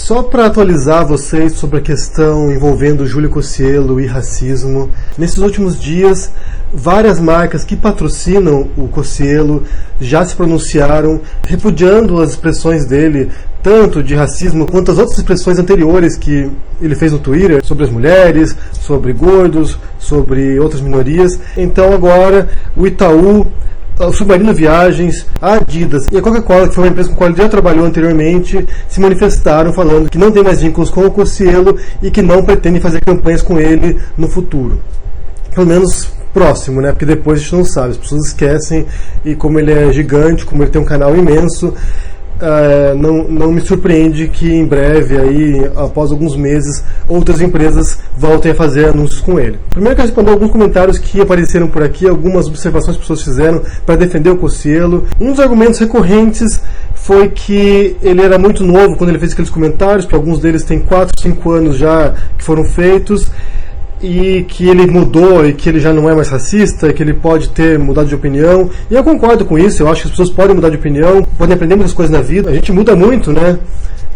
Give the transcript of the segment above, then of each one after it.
Só para atualizar vocês sobre a questão envolvendo Júlio Cocielo e racismo, nesses últimos dias, várias marcas que patrocinam o Cocielo já se pronunciaram repudiando as expressões dele, tanto de racismo quanto as outras expressões anteriores que ele fez no Twitter, sobre as mulheres, sobre gordos, sobre outras minorias. Então agora o Itaú, o Submarino Viagens, a Adidas e a Coca-Cola, que foi uma empresa com a qual ele já trabalhou anteriormente, se manifestaram falando que não tem mais vínculos com o Cocielo e que não pretendem fazer campanhas com ele no futuro. Pelo menos próximo, né? Porque depois a gente não sabe, as pessoas esquecem, e como ele é gigante, como ele tem um canal imenso, não me surpreende que em breve, aí, após alguns meses, outras empresas voltem a fazer anúncios com ele. Primeiro, quero responder alguns comentários que apareceram por aqui, algumas observações que as pessoas fizeram para defender o Cocielo. Um dos argumentos recorrentes foi que ele era muito novo quando ele fez aqueles comentários, porque alguns deles têm 4, 5 anos já que foram feitos, e que ele mudou e que ele já não é mais racista, que ele pode ter mudado de opinião. E eu concordo com isso, eu acho que as pessoas podem mudar de opinião, podem aprender muitas coisas na vida. A gente muda muito, né?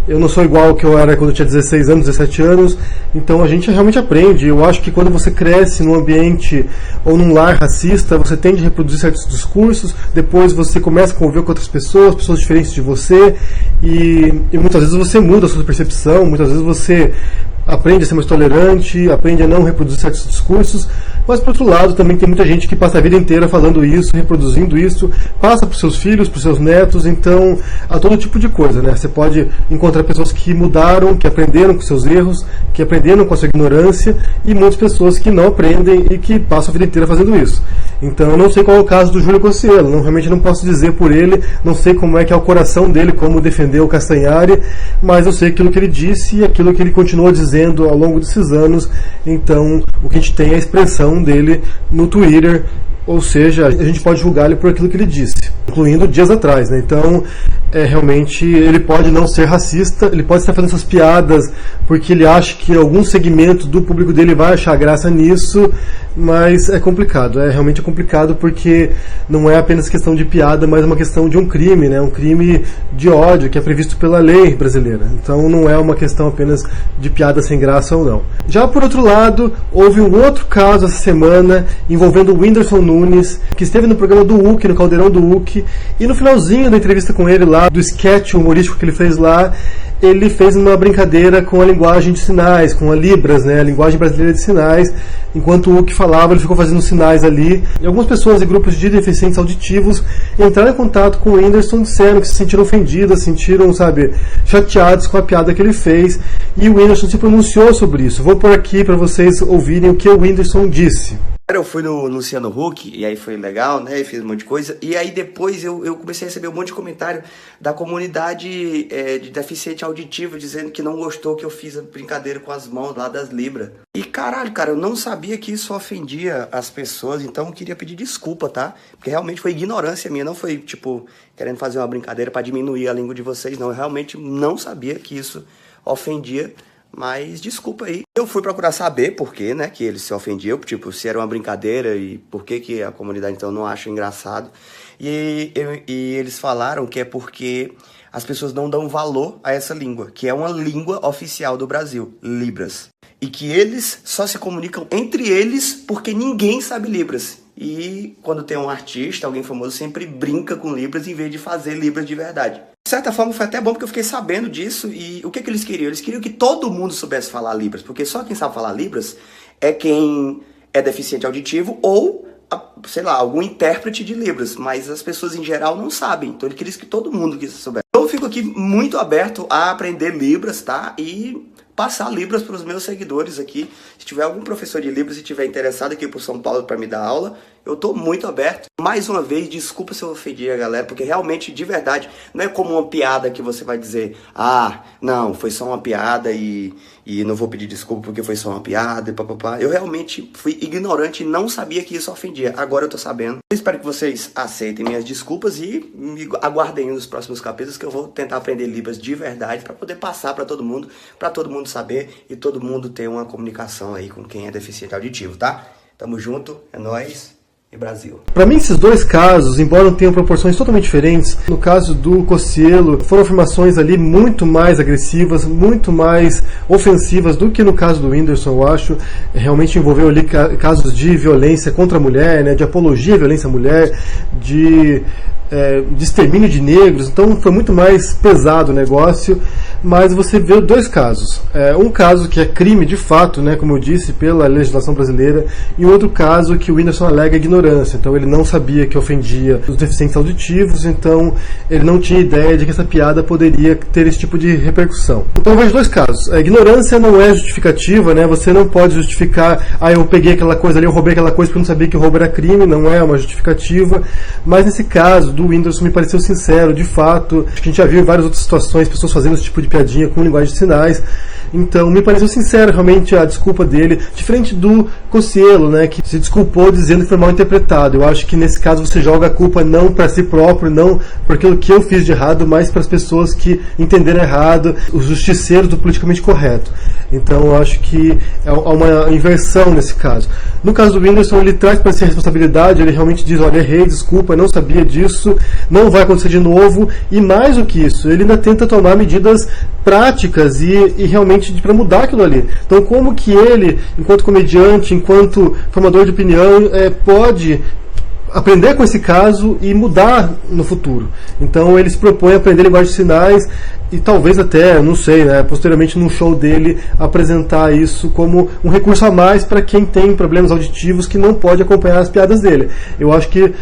Eu não sou igual ao que eu era quando eu tinha 16 anos, 17 anos, então a gente realmente aprende. Eu acho que quando você cresce num ambiente ou num lar racista, você tende a reproduzir certos discursos, depois você começa a conviver com outras pessoas diferentes de você, e muitas vezes você muda a sua percepção, muitas vezes você aprende a ser mais tolerante, aprende a não reproduzir certos discursos, mas por outro lado também tem muita gente que passa a vida inteira falando isso, reproduzindo isso, passa para os seus filhos, para os seus netos, então há todo tipo de coisa, né? Você pode encontrar pessoas que mudaram, que aprenderam com seus erros, que aprenderam com a sua ignorância, e muitas pessoas que não aprendem e que passam a vida inteira fazendo isso. Então eu não sei qual é o caso do Júlio Cocielo, realmente não posso dizer por ele, não sei como é que é o coração dele, como defendeu o Castanhari, mas eu sei aquilo que ele disse e aquilo que ele continua dizendo ao longo desses anos. Então o que a gente tem é a expressão dele no Twitter, ou seja, a gente pode julgar ele por aquilo que ele disse, incluindo dias atrás, né? Então realmente ele pode não ser racista, ele pode estar fazendo essas piadas porque ele acha que algum segmento do público dele vai achar graça nisso, mas é complicado, realmente complicado, porque não é apenas questão de piada, mas uma questão de um crime, né? Um crime de ódio que é previsto pela lei brasileira. Então não é uma questão apenas de piada sem graça ou não. Já por outro lado, houve um outro caso essa semana envolvendo o Whindersson Nunes, que esteve no programa do Huck, no Caldeirão do Huck, e no finalzinho da entrevista com ele lá, do sketch humorístico que ele fez lá, ele fez uma brincadeira com a linguagem de sinais, com a Libras, né, a linguagem brasileira de sinais. Enquanto o Huck falava, ele ficou fazendo sinais ali. E algumas pessoas e grupos de deficientes auditivos entraram em contato com o Whindersson, disseram que se sentiram ofendidas, sentiram, chateados com a piada que ele fez. E o Whindersson se pronunciou sobre isso. Vou pôr aqui para vocês ouvirem o que o Whindersson disse. Eu fui no Luciano Huck, e aí foi legal, né, fiz um monte de coisa, e aí depois eu comecei a receber um monte de comentário da comunidade de deficiente auditivo, dizendo que não gostou que eu fiz a brincadeira com as mãos lá das Libras. E caralho, cara, eu não sabia que isso ofendia as pessoas, então eu queria pedir desculpa, tá? Porque realmente foi ignorância minha, não foi, querendo fazer uma brincadeira pra diminuir a língua de vocês, não. Eu realmente não sabia que isso ofendia. Mas desculpa aí. Eu fui procurar saber por que, né, que ele se ofendia, se era uma brincadeira e por que a comunidade então não acha engraçado. E eles falaram que é porque as pessoas não dão valor a essa língua, que é uma língua oficial do Brasil, Libras. E que eles só se comunicam entre eles porque ninguém sabe Libras. E quando tem um artista, alguém famoso, sempre brinca com Libras em vez de fazer Libras de verdade. De certa forma foi até bom porque eu fiquei sabendo disso. E o que eles queriam? Eles queriam que todo mundo soubesse falar Libras, porque só quem sabe falar Libras é quem é deficiente auditivo ou, algum intérprete de Libras, mas as pessoas em geral não sabem. Então ele queria que todo mundo soubesse. Então eu fico aqui muito aberto a aprender Libras, tá? E passar Libras para os meus seguidores aqui. Se tiver algum professor de Libras e estiver interessado aqui por São Paulo para me dar aula, eu tô muito aberto. Mais uma vez, desculpa se eu ofendi a galera, porque realmente, de verdade, não é como uma piada que você vai dizer, não, foi só uma piada e não vou pedir desculpa porque foi só uma piada e papapá. Eu realmente fui ignorante e não sabia que isso ofendia. Agora eu tô sabendo. Eu espero que vocês aceitem minhas desculpas e me aguardem nos próximos capítulos, que eu vou tentar aprender Libras de verdade para poder passar para todo mundo saber e todo mundo ter uma comunicação aí com quem é deficiente auditivo, tá? Tamo junto, é nóis. e Brasil. Para mim, esses dois casos, embora não tenham proporções totalmente diferentes, no caso do Cossielo, foram afirmações ali muito mais agressivas, muito mais ofensivas do que no caso do Whindersson, eu acho. Realmente envolveu ali casos de violência contra a mulher, né, de apologia à violência à mulher, de extermínio de negros, então foi muito mais pesado o negócio, mas você vê dois casos. Um caso que é crime de fato, né, como eu disse, pela legislação brasileira, e outro caso que o Whindersson alega ignorância, então ele não sabia que ofendia os deficientes auditivos, então ele não tinha ideia de que essa piada poderia ter esse tipo de repercussão. Então eu vejo dois casos. A ignorância não é justificativa, né, você não pode justificar, eu peguei aquela coisa ali, eu roubei aquela coisa porque eu não sabia que o roubo era crime, não é uma justificativa, mas nesse caso do Whindersson me pareceu sincero, de fato. Acho que a gente já viu em várias outras situações pessoas fazendo esse tipo de piadinha com linguagem de sinais. Então me pareceu sincero realmente a desculpa dele, diferente do Cossielo, né, que se desculpou dizendo que foi mal interpretado. Eu acho que nesse caso você joga a culpa não para si próprio, não por aquilo que eu fiz de errado, mas para as pessoas que entenderam errado, os justiceiros do politicamente correto. Então eu acho que há uma inversão nesse caso. No caso do Whindersson, ele traz para si a responsabilidade, ele realmente diz, olha, errei, desculpa, não sabia disso, não vai acontecer de novo, e mais do que isso, ele ainda tenta tomar medidas práticas e realmente para mudar aquilo ali. Então como que ele, enquanto comediante, enquanto formador de opinião, pode aprender com esse caso e mudar no futuro. Então ele se propõe a aprender linguagem de sinais e talvez até, não sei, né, posteriormente num show dele apresentar isso como um recurso a mais para quem tem problemas auditivos que não pode acompanhar as piadas dele. Eu acho que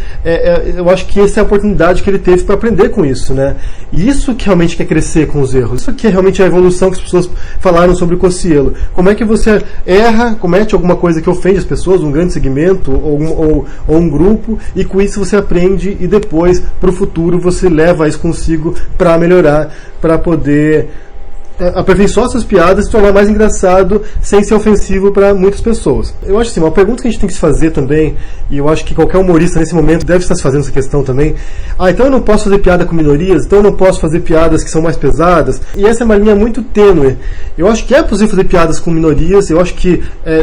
essa é a oportunidade que ele teve para aprender com isso, né? E isso que realmente quer crescer com os erros. Isso que é realmente a evolução que as pessoas falaram sobre o Cossielo. Como é que você erra, comete alguma coisa que ofende as pessoas, um grande segmento ou um grupo, e com isso você aprende e depois, para o futuro, você leva isso consigo para melhorar, para poder aperfeiçoar suas piadas e se tornar mais engraçado sem ser ofensivo para muitas pessoas. Eu acho assim, uma pergunta que a gente tem que se fazer também, e eu acho que qualquer humorista nesse momento deve estar se fazendo essa questão também, então eu não posso fazer piada com minorias, então eu não posso fazer piadas que são mais pesadas, e essa é uma linha muito tênue. Eu acho que é possível fazer piadas com minorias, eu acho que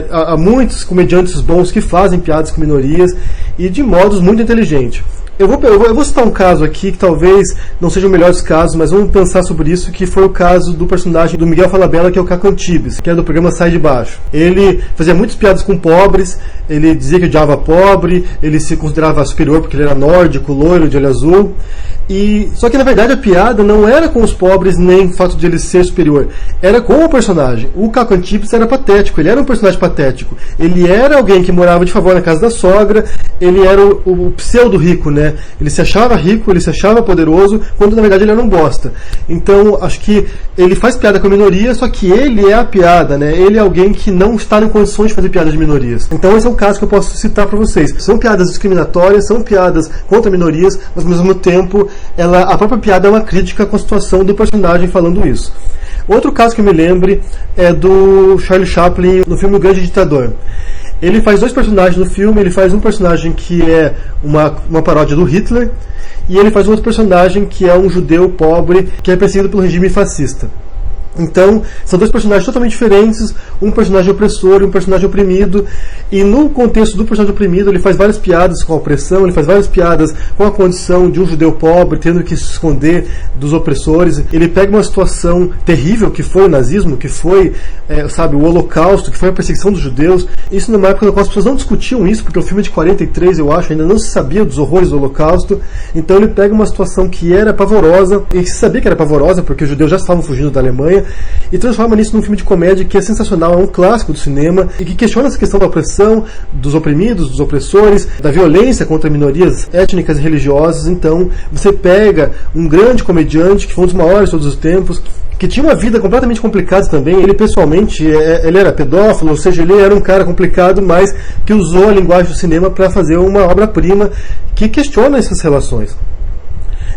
há muitos comediantes bons que fazem piadas com minorias, e de modos muito inteligentes. Eu vou citar um caso aqui que talvez não seja o melhor dos casos, mas vamos pensar sobre isso, que foi o caso do personagem do Miguel Falabella, que é o Caco Antibes, que é do programa Sai de Baixo. Ele fazia muitas piadas com pobres, ele dizia que odiava pobre, ele se considerava superior porque ele era nórdico, loiro, de olho azul. Só que na verdade a piada não era com os pobres nem o fato de ele ser superior, era com o personagem. O Caco Antibes era patético, ele era um personagem patético. Ele era alguém que morava de favor na casa da sogra, ele era o pseudo rico, né? Ele se achava rico, ele se achava poderoso, quando na verdade ele era um bosta. Então acho que ele faz piada com a minoria, só que ele é a piada, né? Ele é alguém que não está em condições de fazer piadas de minorias. Então esse é um caso que eu posso citar para vocês. São piadas discriminatórias, são piadas contra minorias, mas ao mesmo tempo a própria piada é uma crítica com a situação do personagem falando isso. Outro caso que eu me lembre é do Charlie Chaplin no filme O Grande Ditador. Ele faz dois personagens no filme, ele faz um personagem que é uma paródia do Hitler, e ele faz outro personagem que é um judeu pobre que é perseguido pelo regime fascista. Então, são dois personagens totalmente diferentes, um personagem opressor e um personagem oprimido, e no contexto do personagem oprimido ele faz várias piadas com a opressão, ele faz várias piadas com a condição de um judeu pobre, tendo que se esconder dos opressores. Ele pega uma situação terrível que foi o nazismo, que foi o Holocausto, que foi a perseguição dos judeus. Isso numa época na qual as pessoas não discutiam isso, porque o filme é de 43, eu acho, ainda não se sabia dos horrores do Holocausto. Então ele pega uma situação que era pavorosa, e se sabia que era pavorosa, porque os judeus já estavam fugindo da Alemanha, e transforma nisso num filme de comédia que é sensacional, é um clássico do cinema, e que questiona essa questão da opressão, dos oprimidos, dos opressores, da violência contra minorias étnicas e religiosas. Então você pega um grande comediante, que foi um dos maiores de todos os tempos, que tinha uma vida completamente complicada também. Ele pessoalmente, ele era pedófilo, ou seja, ele era um cara complicado, mas que usou a linguagem do cinema para fazer uma obra-prima que questiona essas relações.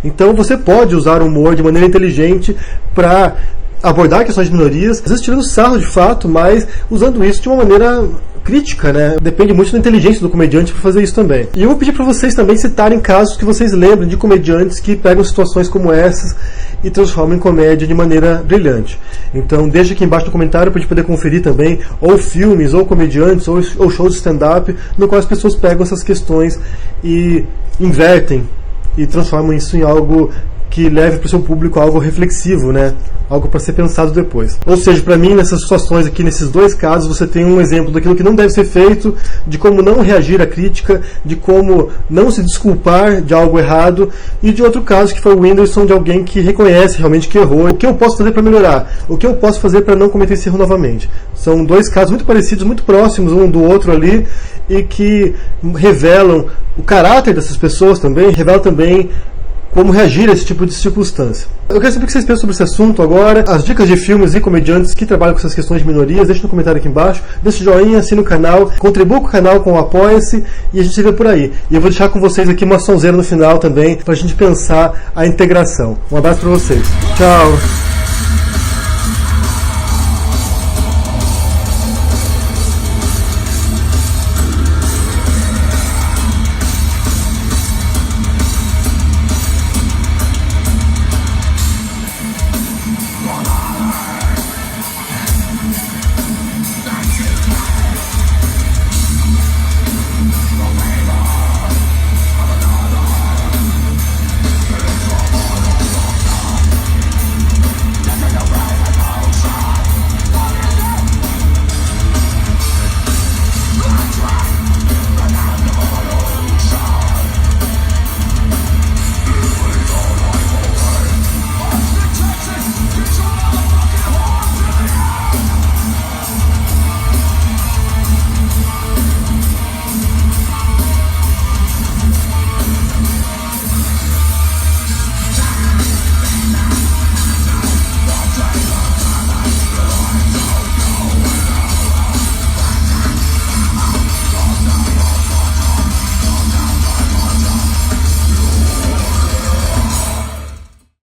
Então você pode usar o humor de maneira inteligente para abordar questões de minorias, às vezes tirando sarro de fato, mas usando isso de uma maneira crítica, né, depende muito da inteligência do comediante para fazer isso também. E eu vou pedir para vocês também citarem casos que vocês lembrem de comediantes que pegam situações como essas e transformam em comédia de maneira brilhante. Então deixa aqui embaixo no comentário para a gente poder conferir também, ou filmes, ou comediantes, ou shows de stand-up, no qual as pessoas pegam essas questões e invertem e transformam isso em algo que leve para o seu público algo reflexivo, né? Algo para ser pensado depois. Ou seja, para mim, nessas situações aqui, nesses dois casos, você tem um exemplo daquilo que não deve ser feito, de como não reagir à crítica, de como não se desculpar de algo errado, e de outro caso que foi o Whindersson, de alguém que reconhece realmente que errou. O que eu posso fazer para melhorar? O que eu posso fazer para não cometer esse erro novamente? São dois casos muito parecidos, muito próximos um do outro ali, e que revelam o caráter dessas pessoas também, revelam também como reagir a esse tipo de circunstância. Eu quero saber o que vocês pensam sobre esse assunto agora, as dicas de filmes e comediantes que trabalham com essas questões de minorias. Deixa no comentário aqui embaixo, deixa o joinha, assina o canal, contribua com o canal com o Apoia-se e a gente se vê por aí. E eu vou deixar com vocês aqui uma sonzeira no final também, pra gente pensar a integração. Um abraço pra vocês. Tchau!